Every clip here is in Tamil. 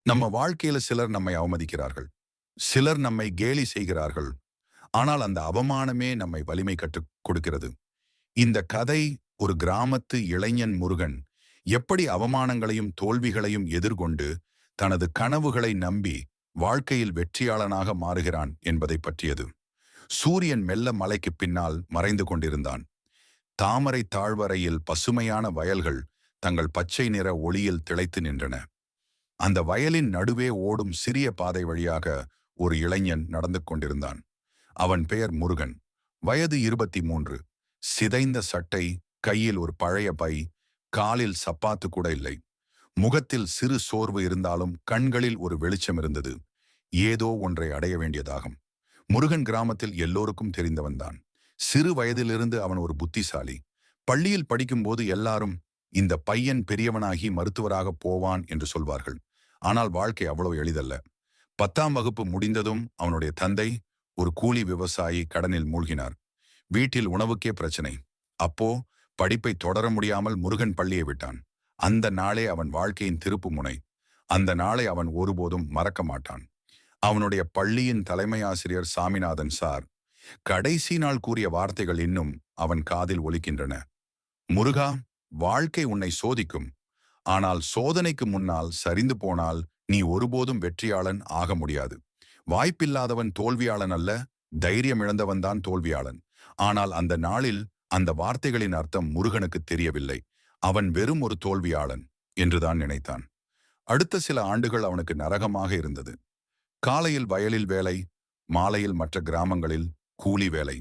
நம்ம வாழ்க்கையில சிலர் நம்மை அவமதிக்கிறார்கள். சிலர் நம்மை கேலி செய்கிறார்கள். ஆனால் அந்த அவமானமே நம்மை வலிமை கற்றுக் கொடுக்கிறது. இந்த கதை ஒரு கிராமத்து இளைஞன் முருகன் எப்படி அவமானங்களையும் தோல்விகளையும் எதிர்கொண்டு தனது கனவுகளை நம்பி வாழ்க்கையில் வெற்றியாளனாக மாறுகிறான் என்பதை பற்றியது. சூரியன் மெல்ல மலைக்கு பின்னால் மறைந்து கொண்டிருந்தான். தாமரை தாழ்வரையில் பசுமையான வயல்கள் தங்கள் பச்சை நிற ஒளியில் திளைத்து நின்றன. அந்த வயலின் நடுவே ஓடும் சிறிய பாதை வழியாக ஒரு இளைஞன் நடந்து கொண்டிருந்தான். அவன் பெயர் முருகன். வயது 23. சிதைந்த சட்டை, கையில் ஒரு பழைய பை, காலில் சப்பாத்து கூட இல்லை. முகத்தில் சிறு சோர்வு இருந்தாலும் கண்களில் ஒரு வெளிச்சம் இருந்தது. ஏதோ ஒன்றை அடைய வேண்டியதாகும். முருகன் கிராமத்தில் எல்லோருக்கும் தெரிந்தவன்தான். சிறு வயதிலிருந்து அவன் ஒரு புத்திசாலி. பள்ளியில் படிக்கும்போது எல்லாரும் இந்த பையன் பெரியவனாகி மருத்துவராக போவான் என்று சொல்வார்கள். ஆனால் வாழ்க்கை அவ்வளவு எளிதல்ல. 10ஆம் வகுப்பு முடிந்ததும் அவனுடைய தந்தை ஒரு கூலி விவசாயி கடனில் மூழ்கினார். வீட்டில் உணவுக்கே பிரச்சனை. அப்போ படிப்பை தொடர முடியாமல் முருகன் பள்ளியை விட்டான். அந்த நாளே அவன் வாழ்க்கையின் திருப்பு முனை. அந்த நாளை அவன் ஒருபோதும் மறக்க மாட்டான். அவனுடைய பள்ளியின் தலைமை ஆசிரியர் சாமிநாதன் சார் கடைசி நாள் கூறிய வார்த்தைகள் இன்னும் அவன் காதில் ஒலிக்கின்றன. முருகா, வாழ்க்கை உன்னை சோதிக்கும். ஆனால் சோதனைக்கு முன்னால் சரிந்து போனால் நீ ஒருபோதும் வெற்றியாளன் ஆக முடியாது. வாய்ப்பில்லாதவன் தோல்வியாளன் அல்ல, தைரியம் இழந்தவன்தான் தோல்வியாளன். ஆனால் அந்த நாளில் அந்த வார்த்தைகளின் அர்த்தம் முருகனுக்கு தெரியவில்லை. அவன் வெறும் ஒரு தோல்வியாளன் என்றுதான் நினைத்தான். அடுத்த சில ஆண்டுகள் அவனுக்கு நரகமாக இருந்தது. காலையில் வயலில் வேலை, மாலையில் மற்ற கிராமங்களில் கூலி வேலை.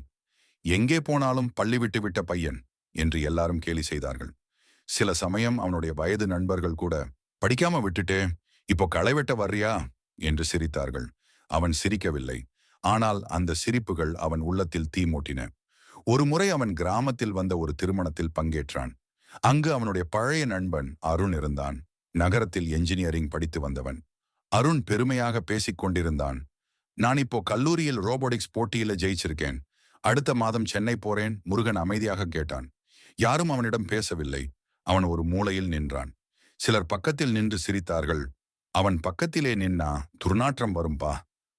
எங்கே போனாலும் பள்ளி விட்டு விட்ட பையன் என்று எல்லாரும் கேலி செய்தார்கள். சில சமயம் அவனுடைய வயது நண்பர்கள் கூட, படிக்காம விட்டுட்டே இப்போ களை வெட்ட வர்றியா என்று சிரித்தார்கள். அவன் சிரிக்கவில்லை. ஆனால் அந்த சிரிப்புகள் அவன் உள்ளத்தில் தீ மூட்டின. ஒரு முறை அவன் கிராமத்தில் வந்த ஒரு திருமணத்தில் பங்கேற்றான். அங்கு அவனுடைய பழைய நண்பன் அருண் இருந்தான். நகரத்தில் என்ஜினியரிங் படித்து வந்தவன். அருண் பெருமையாக பேசிக் கொண்டிருந்தான். நான் இப்போ கல்லூரியில் ரோபோட்டிக்ஸ் போட்டியில ஜெயிச்சிருக்கேன். அடுத்த மாதம் சென்னை போறேன். முருகன் அமைதியாக கேட்டான். யாரும் அவனிடம் பேசவில்லை. அவன் ஒரு மூலையில் நின்றான். சிலர் பக்கத்தில் நின்று சிரித்தார்கள். அவன் பக்கத்திலே நின்னா துர்நாற்றம் வரும்பா.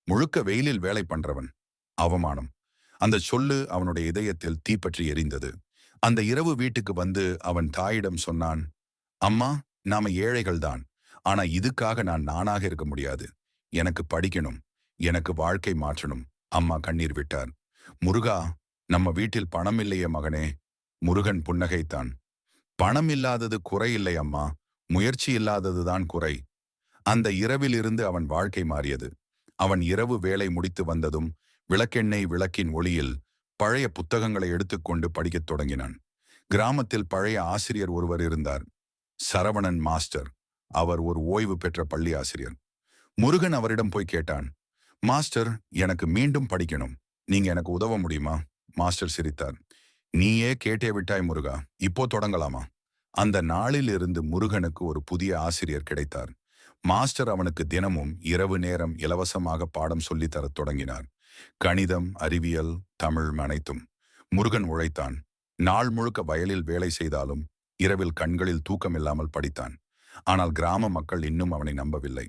முழுக்க வெயிலில் வேலை பண்றவன். அவமானம். அந்த சொல்லு அவனுடைய இதயத்தில் தீப்பற்றி எரிந்தது. அந்த இரவு வீட்டுக்கு வந்து அவன் தாயிடம் சொன்னான், அம்மா, நாம ஏழைகள்தான். ஆனா இதுக்காக நான் நானாக இருக்க முடியாது. எனக்கு படிக்கணும். எனக்கு வாழ்க்கை மாற்றணும். அம்மா கண்ணீர் விட்டார். முருகா, நம்ம வீட்டில் பணம் இல்லையே மகனே. முருகன் புன்னகைத்தான். பணம் இல்லாதது குறை இல்லை அம்மா, முயற்சி இல்லாததுதான் குறை. அந்த இரவில் இருந்து அவன் வாழ்க்கை மாறியது. அவன் இரவு வேலை முடித்து வந்ததும் விளக்கெண்ணெய் விளக்கின் ஒளியில் பழைய புத்தகங்களை எடுத்துக்கொண்டு படிக்கத் தொடங்கினான். கிராமத்தில் பழைய ஆசிரியர் ஒருவர் இருந்தார். சரவணன் மாஸ்டர். அவர் ஒரு ஓய்வு பெற்ற பள்ளி ஆசிரியர். முருகன் அவரிடம் போய் கேட்டான், மாஸ்டர், எனக்கு மீண்டும் படிக்கணும். நீங்க எனக்கு உதவ முடியுமா? மாஸ்டர் சிரித்தார். நீயே கேட்டே விட்டாய் முருகா, இப்போ தொடங்கலாமா? அந்த நாளில் இருந்து முருகனுக்கு ஒரு புதிய ஆசிரியர் கிடைத்தார். மாஸ்டர் அவனுக்கு தினமும் இரவு நேரம் இலவசமாக பாடம் சொல்லித் தரத் தொடங்கினார். கணிதம், அறிவியல், தமிழ் அனைத்தும். முருகன் உழைத்தான். நாள் முழுக்க வயலில் வேலை செய்தாலும் இரவில் கண்களில் தூக்கமில்லாமல் படித்தான். ஆனால் கிராம மக்கள் இன்னும் அவனை நம்பவில்லை.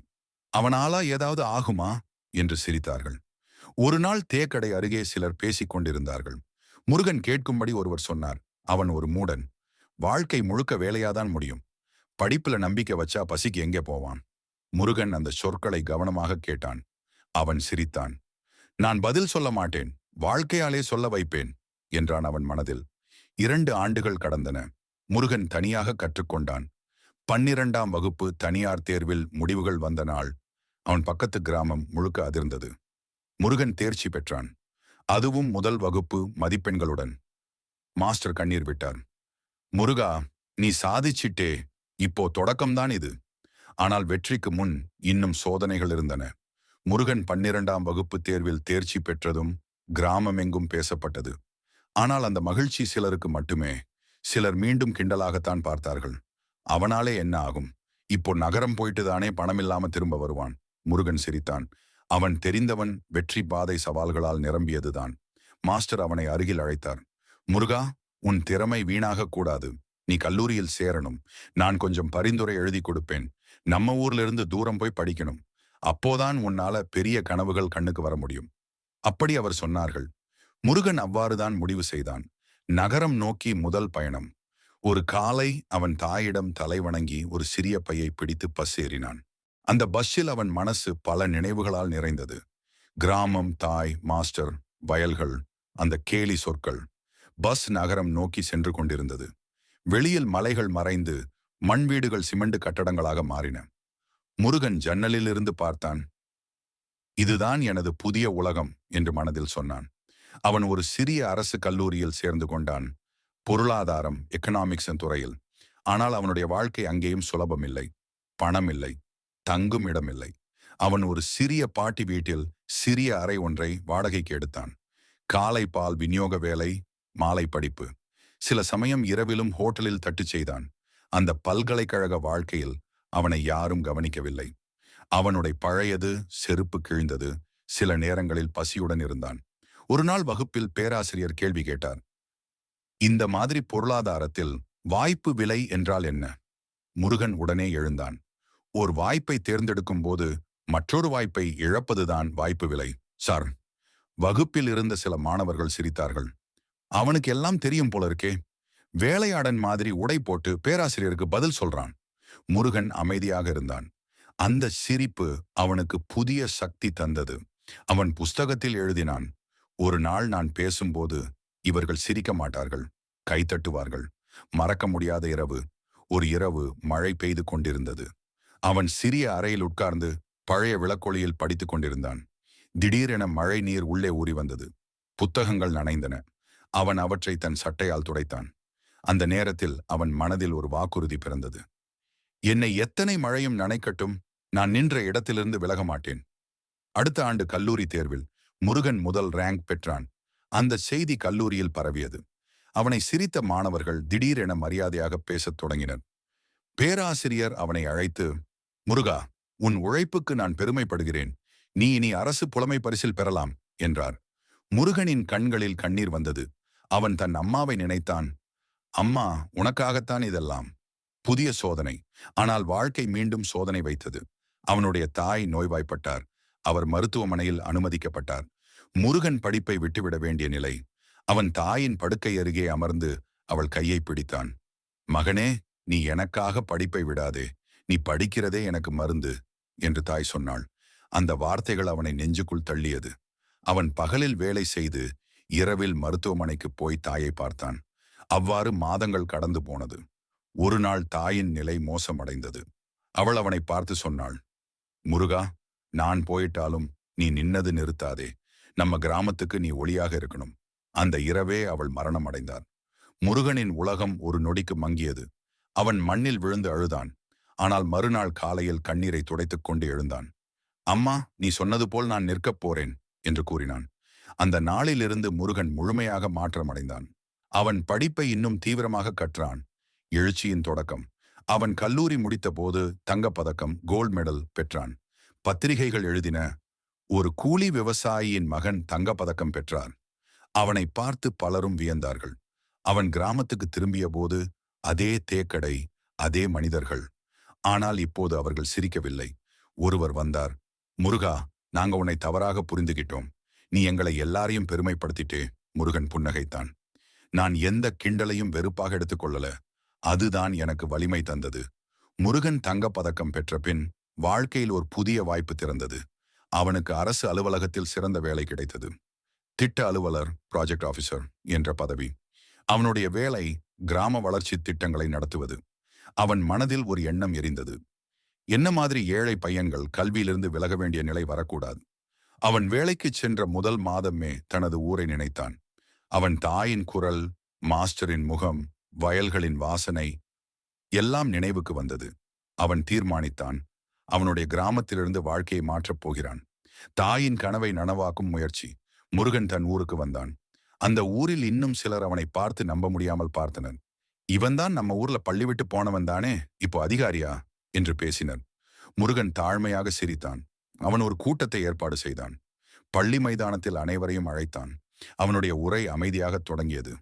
அவனாலா ஏதாவது ஆகுமா என்று சிரித்தார்கள். ஒரு நாள் தேக்கடை அருகே சிலர் பேசிக் கொண்டிருந்தார்கள். முருகன் கேட்கும்படி ஒருவர் சொன்னார், அவன் ஒரு மூடன். வாழ்க்கை முழுக்க வேலையாதான் முடியும். படிப்புல நம்பிக்கை வச்சா பசிக்கு எங்கே போவான்? முருகன் அந்த சொற்களை கவனமாக கேட்டான். அவன் சிரித்தான். நான் பதில் சொல்ல மாட்டேன், வாழ்க்கையாலே சொல்ல வைப்பேன் என்றான் அவன் மனதில். 2 ஆண்டுகள் கடந்தன. முருகன் தனியாக கற்றுக்கொண்டான். 12ஆம் வகுப்பு தனியார் தேர்வில் முடிவுகள் வந்த நாள் அவன் பக்கத்து கிராமம் முழுக்க அதிர்ந்தது. முருகன் தேர்ச்சி பெற்றான். அதுவும் முதல் வகுப்பு மதிப்பெண்களுடன். மாஸ்டர் கண்ணீர் விட்டார். முருகா, நீ சாதிச்சிட்டே. இப்போ தொடக்கம்தான் இது. ஆனால் வெற்றிக்கு முன் இன்னும் சோதனைகள் இருந்தன. முருகன் 12ஆம் வகுப்பு தேர்வில் தேர்ச்சி பெற்றதும் கிராமமெங்கும் பேசப்பட்டது. ஆனால் அந்த மகிழ்ச்சி சிலருக்கு மட்டுமே. சிலர் மீண்டும் கிண்டலாகத்தான் பார்த்தார்கள். அவனாலே என்ன ஆகும்? இப்போ நகரம் போயிட்டு தானே பணமில்லாம திரும்ப வருவான். முருகன் சிரித்தான். அவன் தெரிந்தவன், வெற்றி பாதை சவால்களால் நிரம்பியதுதான். மாஸ்டர் அவனை அருகில் அழைத்தார். முருகா, உன் திறமை வீணாக கூடாது. நீ கல்லூரியில் சேரணும். நான் கொஞ்சம் பரிந்துரை எழுதி கொடுப்பேன். நம்ம ஊர்ல இருந்து தூரம் போய் படிக்கணும். அப்போதான் உன்னால பெரிய கனவுகள் கண்ணுக்கு வர முடியும். அப்படி அவர் சொன்னார்கள். முருகன் அவ்வாறுதான் முடிவு செய்தான். நகரம் நோக்கி முதல் பயணம். ஒரு காலை அவன் தாயிடம் தலைவணங்கி ஒரு சிறிய பையை பிடித்து பஸ் ஏறினான். அந்த பஸ்ஸில் அவன் மனசு பல நினைவுகளால் நிறைந்தது. கிராமம், தாய், மாஸ்டர், வயல்கள், அந்த கேலி சொற்கள். பஸ் நகரம் நோக்கி சென்று கொண்டிருந்தது. வெளியில் மலைகள் மறைந்து மண் வீடுகள் சிமெண்ட் கட்டடங்களாக மாறின. முருகன் ஜன்னலிலிருந்து பார்த்தான். இதுதான் எனது புதிய உலகம் என்று மனதில் சொன்னான். அவன் ஒரு சிறிய அரசு கல்லூரியில் சேர்ந்து கொண்டான். பொருளாதாரம், எக்கனாமிக்ஸ் துறையில். ஆனால் அவனுடைய வாழ்க்கை அங்கேயும் சுலபமில்லை. பணம் இல்லை, தங்கும் இடமில்லை. அவன் ஒரு சிறிய பாட்டி வீட்டில் சிறிய அறை ஒன்றை வாடகைக்கு எடுத்தான். காலை பால் விநியோக வேலை, மாலை படிப்பு. சில சமயம் இரவிலும் ஹோட்டலில் தட்டுச் செய்தான். அந்த பல்கலைக்கழக வாழ்க்கையில் அவனை யாரும் கவனிக்கவில்லை. அவனுடைய பழையது, செருப்பு கிழிந்தது. சில நேரங்களில் பசியுடன் இருந்தான். ஒரு நாள் வகுப்பில் பேராசிரியர் கேள்வி கேட்டார். இந்த மாதிரி பொருளாதாரத்தில் வாய்ப்பு விலை என்றால் என்ன? முருகன் உடனே எழுந்தான். ஒரு வாய்ப்பை தேர்ந்தெடுக்கும் போது மற்றொரு வாய்ப்பை இழப்பதுதான் வாய்ப்பு விலை. சார், வகுப்பில் இருந்த சில மாணவர்கள் சிரித்தார்கள். அவனுக்கு எல்லாம் தெரியும் போல இருக்கே. வேலையாடன் மாதிரி உடை போட்டு பேராசிரியருக்கு பதில் சொல்றான். முருகன் அமைதியாக இருந்தான். அந்த சிரிப்பு அவனுக்கு புதிய சக்தி தந்தது. அவன் புஸ்தகத்தில் எழுதினான். ஒரு நாள் நான் பேசும்போது இவர்கள் சிரிக்க மாட்டார்கள், கைத்தட்டுவார்கள். மறக்க முடியாத இரவு. ஒரு இரவு மழை பெய்து கொண்டிருந்தது. அவன் சிறிய அறையில் உட்கார்ந்து பழைய விளக்கொளியில் படித்துக் கொண்டிருந்தான். திடீரென மழை நீர் உள்ளே ஊறி வந்தது. புத்தகங்கள் நனைந்தன. அவன் அவற்றை தன் சட்டையால் துடைத்தான். அந்த நேரத்தில் அவன் மனதில் ஒரு வாக்குறுதி பிறந்தது. என்னை எத்தனை மழையும் நனைக்கட்டும், நான் நின்ற இடத்திலிருந்து விலக மாட்டேன். அடுத்த ஆண்டு கல்லூரி தேர்வில் முருகன் முதல் ரேங்க் பெற்றான். அந்த செய்தி கல்லூரியில் பரவியது. அவனை சிரித்த மாணவர்கள் திடீரென மரியாதையாக பேசத் தொடங்கினர். பேராசிரியர் அவனை அழைத்து, முருகா, உன் உழைப்புக்கு நான் பெருமைப்படுகிறேன். நீ இனி அரசு புலமை பரிசில் பெறலாம் என்றார். முருகனின் கண்களில் கண்ணீர் வந்தது. அவன் தன் அம்மாவை நினைத்தான். அம்மா, உனக்காகத்தான் இதெல்லாம். புதிய சோதனை. ஆனால் வாழ்க்கை மீண்டும் சோதனை வைத்தது. அவனுடைய தாய் நோய்வாய்ப்பட்டார். அவர் மருத்துவமனையில் அனுமதிக்கப்பட்டார். முருகன் படிப்பை விட்டுவிட வேண்டிய நிலை. அவன் தாயின் படுக்கை அருகே அமர்ந்து அவள் கையை பிடித்தான். மகனே, நீ எனக்காக படிப்பை விடாதே. நீ படிக்கிறதே எனக்கு மருந்து என்று தாய் சொன்னாள். அந்த வார்த்தைகள் அவனை நெஞ்சுக்குள் தள்ளியது. அவன் பகலில் வேலை செய்து இரவில் மருத்துவமனைக்கு போய் தாயை பார்த்தான். அவ்வாறு மாதங்கள் கடந்து போனது. ஒரு நாள் தாயின் நிலை மோசமடைந்தது. அவள் அவனை பார்த்து சொன்னாள், முருகா, நான் போயிட்டாலும் நீ நின்னது நிறுத்தாதே. நம்ம கிராமத்துக்கு நீ ஒளியாக இருக்கணும். அந்த இரவே அவள் மரணம் அடைந்தார். முருகனின் உலகம் ஒரு நொடிக்கு மங்கியது. அவன் மண்ணில் விழுந்து அழுதான். ஆனால் மறுநாள் காலையில் கண்ணீரை துடைத்துக் கொண்டு எழுந்தான். அம்மா, நீ சொன்னது போல் நான் நிற்கப் போறேன் என்று கூறினான். அந்த நாளிலிருந்து முருகன் முழுமையாக மாற்றமடைந்தான். அவன் படிப்பை இன்னும் தீவிரமாக கற்றான். எழுச்சியின் தொடக்கம். அவன் கல்லூரி முடித்த போது தங்கப்பதக்கம், கோல்ட் மெடல் பெற்றான். பத்திரிகைகள் எழுதின, ஒரு கூலி விவசாயியின் மகன் தங்கப்பதக்கம் பெற்றார். அவனை பார்த்து பலரும் வியந்தார்கள். அவன் கிராமத்துக்கு திரும்பிய போது அதே தேக்கடை, அதே மனிதர்கள். ஆனால் இப்போது அவர்கள் சிரிக்கவில்லை. ஒருவர் வந்தார். முருகா, நாங்க உன்னை தவறாக புரிந்துகிட்டோம். நீ எங்களை எல்லாரையும் பெருமைப்படுத்திட்டே. முருகன் புன்னகைத்தான். நான் எந்த கிண்டலையும் வெறுப்பாக எடுத்துக்கொள்ளல. அதுதான் எனக்கு வலிமை தந்தது. முருகன் தங்கப்பதக்கம் பெற்ற பின் வாழ்க்கையில் ஒரு புதிய வாய்ப்பு திறந்தது. அவனுக்கு அரசு அலுவலகத்தில் சிறந்த வேலை கிடைத்தது. திட்ட அலுவலர், ப்ராஜெக்ட் ஆபீசர் என்ற பதவி. அவனுடைய வேலை கிராம வளர்ச்சி திட்டங்களை நடத்துவது. அவன் மனதில் ஒரு எண்ணம் எரிந்தது. என்ன மாதிரி ஏழை பையன்கள் கல்வியிலிருந்து விலக வேண்டிய நிலை வரக்கூடாது. அவன் வேலைக்கு சென்ற முதல் மாதமே தனது ஊரை நினைத்தான். அவன் தாயின் குரல், மாஸ்டரின் முகம், வயல்களின் வாசனை எல்லாம் நினைவுக்கு வந்தது. அவன் தீர்மானித்தான், அவனுடைய கிராமத்திலிருந்து வாழ்க்கையை மாற்றப் போகிறான். தாயின் கனவை நனவாக்கும் முயற்சி. முருகன் தன் ஊருக்கு வந்தான். அந்த ஊரில் இன்னும் சிலர் அவனை பார்த்து நம்ப முடியாமல் பார்த்தனர். இவன்தான் நம்ம ஊர்ல பள்ளி விட்டு போனவன் தானே, இப்போ அதிகாரியா என்று பேசினர். முருகன் தாழ்மையாக சிரித்தான். அவன் ஒரு கூட்டத்தை ஏற்பாடு செய்தான். பள்ளி மைதானத்தில் அனைவரையும் அழைத்தான். அவனுடைய உரை அமைதியாக தொடங்கியது.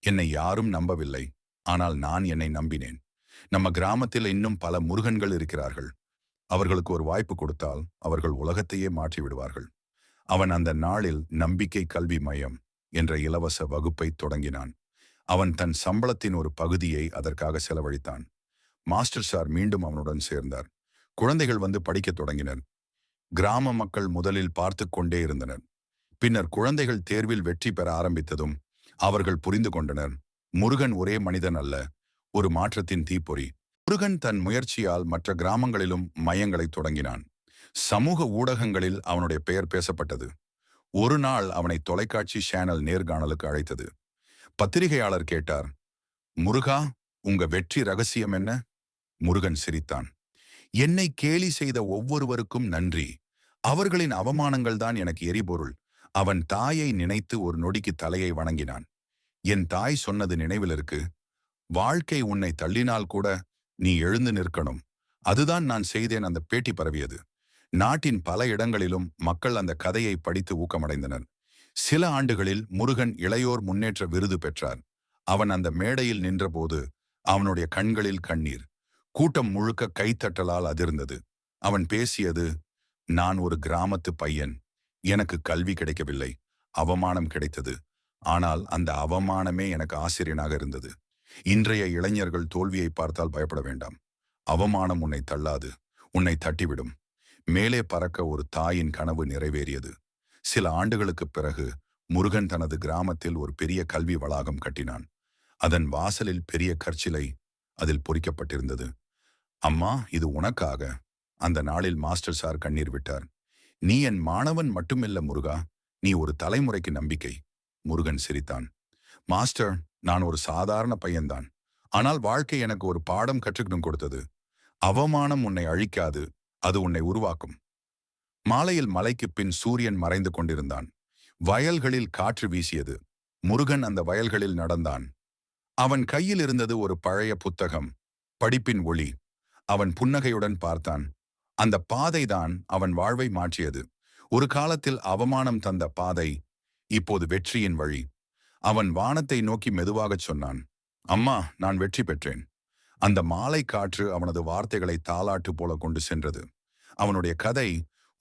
என்னை யாரும் நம்பவில்லை, ஆனால் நான் என்னை நம்பினேன். நம்ம கிராமத்தில் இன்னும் பல முருகன்கள் இருக்கிறார்கள். அவர்களுக்கு ஒரு வாய்ப்பு கொடுத்தால் அவர்கள் உலகத்தையே மாற்றி விடுவார்கள். அவன் அந்த நாளில் நம்பிக்கை கல்வி மையம் என்ற இலவச வகுப்பை தொடங்கினான். அவன் தன் சம்பளத்தின் ஒரு பகுதியை அதற்காக செலவழித்தான். மாஸ்டர் சார் மீண்டும் அவனுடன் சேர்ந்தார். குழந்தைகள் வந்து படிக்கத் தொடங்கினர். கிராம மக்கள் முதலில் பார்த்து கொண்டே இருந்தனர். பின்னர் குழந்தைகள் தேர்வில் வெற்றி பெற ஆரம்பித்ததும் அவர்கள் புரிந்து கொண்டனர், முருகன் ஒரே மனிதன் அல்ல, ஒரு மாற்றத்தின் தீப்பொறி. முருகன் தன் முயற்சியால் மற்ற கிராமங்களிலும் மையங்களை தொடங்கினான். சமூக ஊடகங்களில் அவனுடைய பெயர் பேசப்பட்டது. ஒரு நாள் அவனை தொலைக்காட்சி சேனல் நேர்காணலுக்கு அழைத்தது. பத்திரிகையாளர் கேட்டார், முருகா, உங்க வெற்றி ரகசியம் என்ன? முருகன் சிரித்தான். என்னை கேலி செய்த ஒவ்வொருவருக்கும் நன்றி. அவர்களின் அவமானங்கள் தான் எனக்கு எரிபொருள். அவன் தாயை நினைத்து ஒரு நொடிக்கு தலையை வணங்கினான். என் தாய் சொன்னது நினைவில் இருக்கு. வாழ்க்கை உன்னை தள்ளினால் கூட நீ எழுந்து நிற்கணும். அதுதான் நான் செய்தேன். அந்த பேட்டி பரவியது. நாட்டின் பல இடங்களிலும் மக்கள் அந்த கதையை படித்து ஊக்கமடைந்தனர். சில ஆண்டுகளில் முருகன் இளையோர் முன்னேற்ற விருது பெற்றார். அவன் அந்த மேடையில் நின்றபோது அவனுடைய கண்களில் கண்ணீர். கூட்டம் முழுக்க கைத்தட்டலால் அதிர்ந்தது. அவன் பேசியது, நான் ஒரு கிராமத்து பையன். எனக்கு கல்வி கிடைக்கவில்லை, அவமானம் கிடைத்தது. ஆனால் அந்த அவமானமே எனக்கு ஆசிரியனாக இருந்தது. இன்றைய இளைஞர்கள் தோல்வியை பார்த்தால் பயப்பட வேண்டாம். அவமானம் உன்னை தள்ளாது, உன்னை தட்டிவிடும். மேலே பறக்க ஒரு தாயின் கனவு நிறைவேறியது. சில ஆண்டுகளுக்குப் பிறகு முருகன் தனது கிராமத்தில் ஒரு பெரிய கல்வி வளாகம் கட்டினான். அதன் வாசலில் பெரிய கற்சிலை அதில் பொறிக்கப்பட்டிருந்தது. அம்மா, இது உனக்காக. அந்த நாளில் மாஸ்டர் சார் கண்ணீர் விட்டார். நீ என் மாணவன் மட்டுமில்ல முருகா, நீ ஒரு தலைமுறைக்கு நம்பிக்கை. முருகன் சிரித்தான். மாஸ்டர், நான் ஒரு சாதாரண பையன்தான். ஆனால் வாழ்க்கை எனக்கு ஒரு பாடம் கற்றுக்கணும் கொடுத்தது. அவமானம் உன்னை அழிக்காது, அது உன்னை உருவாக்கும். மாலையில் மலைக்கு பின் சூரியன் மறைந்து கொண்டிருந்தான். வயல்களில் காற்று வீசியது. முருகன் அந்த வயல்களில் நடந்தான். அவன் கையில் இருந்தது ஒரு பழைய புத்தகம், படிப்பின் ஒளி. அவன் புன்னகையுடன் பார்த்தான். அந்த பாதைதான் அவன் வாழ்வை மாற்றியது. ஒரு காலத்தில் அவமானம் தந்த பாதை, இப்போது வெற்றியின் வழி. அவன் வானத்தை நோக்கி மெதுவாகச் சொன்னான், அம்மா, நான் வெற்றி பெற்றேன். அந்த மாலை காற்று அவனது வார்த்தைகளை தாலாட்டு போல கொண்டு சென்றது. அவனுடைய கதை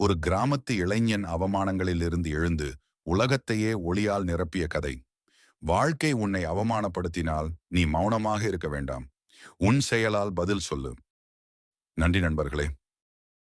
ஒரு கிராமத்து இளைஞன் அவமானங்களில் இருந்து எழுந்து உலகத்தையே ஒளியால் நிரப்பிய கதை. வாழ்க்கை உன்னை அவமானப்படுத்தினால் நீ மௌனமாக இருக்க வேண்டாம். உன் செயலால் பதில் சொல்லு. நன்றி நண்பர்களே.